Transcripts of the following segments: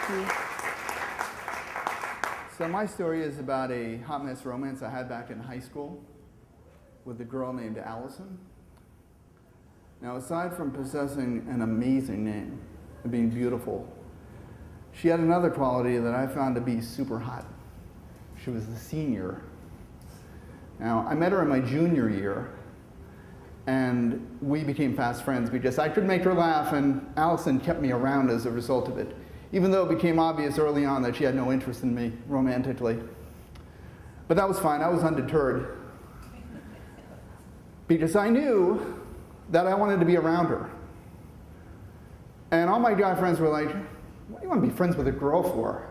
you. So my story is about a hot mess romance I had back in high school with a girl named Allison. Now, aside from possessing an amazing name and being beautiful, she had another quality that I found to be super hot. She was the senior. Now, I met her in my junior year, and we became fast friends because I could make her laugh, and Allison kept me around as a result of it, even though it became obvious early on that she had no interest in me romantically. But that was fine. I was undeterred because I knew that I wanted to be around her. And all my guy friends were like, what do you want to be friends with a girl for?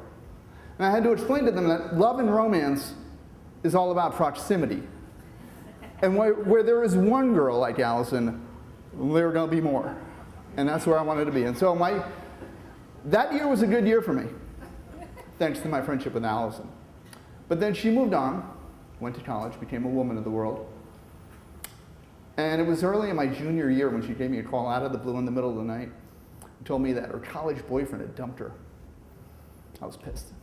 And I had to explain to them that love and romance is all about proximity. And where there is one girl like Allison, there are going to be more. And that's where I wanted to be. And so that year was a good year for me, thanks to my friendship with Allison. But then she moved on, went to college, became a woman of the world. And it was early in my junior year when she gave me a call out of the blue in the middle of the night and told me that her college boyfriend had dumped her. I was pissed.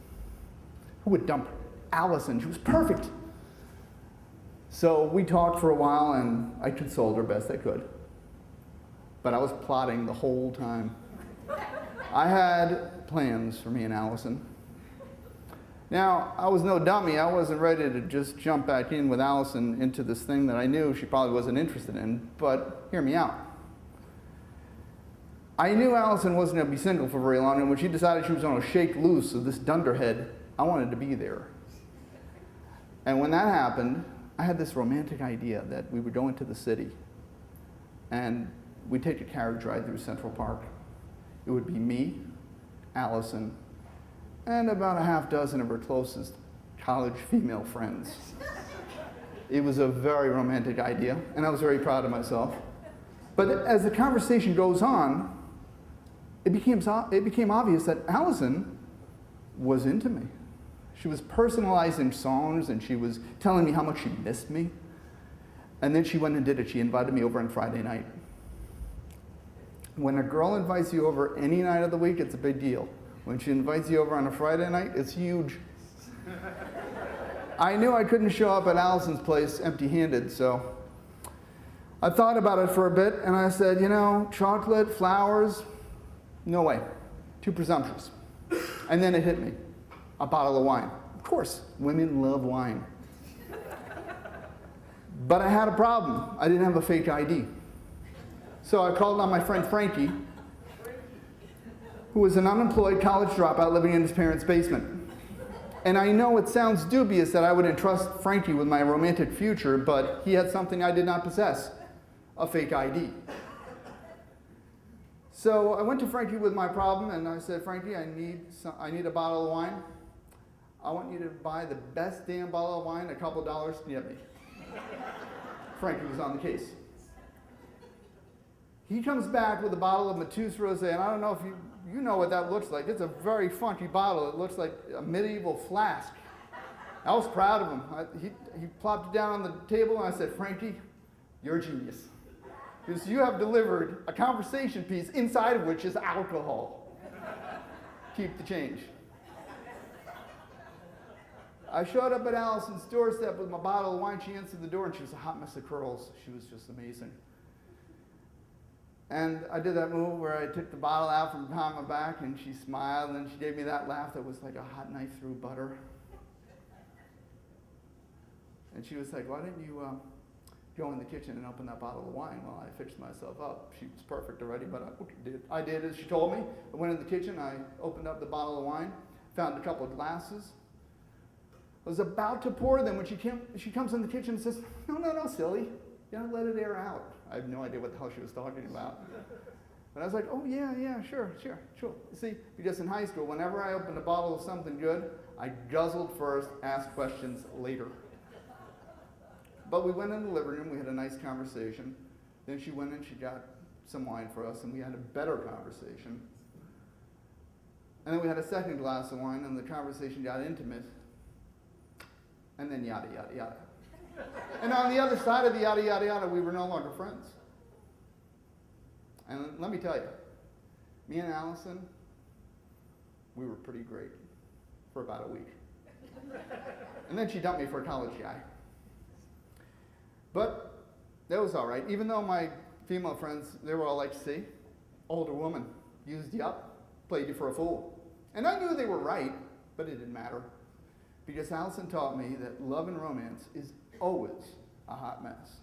Who would dump Allison? She was perfect. So we talked for a while, and I consoled her best I could. But I was plotting the whole time. I had plans for me and Allison. Now, I was no dummy. I wasn't ready to just jump back in with Allison into this thing that I knew she probably wasn't interested in, but hear me out. I knew Allison wasn't going to be single for very long, and when she decided she was going to shake loose of this dunderhead, I wanted to be there. And when that happened, I had this romantic idea that we would go into the city, and we'd take a carriage ride through Central Park. It would be me, Allison, and about a half dozen of her closest college female friends. It was a very romantic idea, and I was very proud of myself. But as the conversation goes on, it became obvious that Allison was into me. She was personalizing songs, and she was telling me how much she missed me. And then she went and did it. She invited me over on Friday night. When a girl invites you over any night of the week, it's a big deal. When she invites you over on a Friday night, it's huge. I knew I couldn't show up at Allison's place empty-handed, so I thought about it for a bit, and I said, chocolate, flowers, no way. Too presumptuous. And then it hit me. A bottle of wine. Of course, women love wine. But I had a problem. I didn't have a fake ID. So I called on my friend Frankie, who was an unemployed college dropout living in his parents' basement. And I know it sounds dubious that I would entrust Frankie with my romantic future, but he had something I did not possess, a fake ID. So I went to Frankie with my problem, and I said, Frankie, I need a bottle of wine. I want you to buy the best damn bottle of wine, a couple dollars to get me. Frankie was on the case. He comes back with a bottle of Mateus Rosé, and I don't know if you know what that looks like. It's a very funky bottle. It looks like a medieval flask. I was proud of him. He plopped it down on the table, and I said, Frankie, you're a genius. Because you have delivered a conversation piece inside of which is alcohol. Keep the change. I showed up at Allison's doorstep with my bottle of wine. She answered the door, and she was a hot mess of curls. She was just amazing. And I did that move where I took the bottle out from behind my back, and she smiled, and she gave me that laugh that was like a hot knife through butter. And she was like, why didn't you go in the kitchen and open that bottle of wine? Well, I fixed myself up. She was perfect already, but I did as she told me. I went in the kitchen, I opened up the bottle of wine, found a couple of glasses. I was about to pour them when she comes in the kitchen and says, no, silly. Let it air out. I have no idea what the hell she was talking about. But I was like, oh, yeah, sure. See, because in high school, whenever I opened a bottle of something good, I guzzled first, asked questions later. But we went in the living room, we had a nice conversation. Then she went and she got some wine for us, and we had a better conversation. And then we had a second glass of wine, and the conversation got intimate. And then yada, yada, yada. And on the other side of the yada, yada, yada, we were no longer friends. And let me tell you, me and Allison, we were pretty great for about a week. And then she dumped me for a college guy. But that was all right. Even though my female friends, they were all like, see, older woman, used you up, played you for a fool. And I knew they were right, but it didn't matter. Because Allison taught me that love and romance is always a hot mess.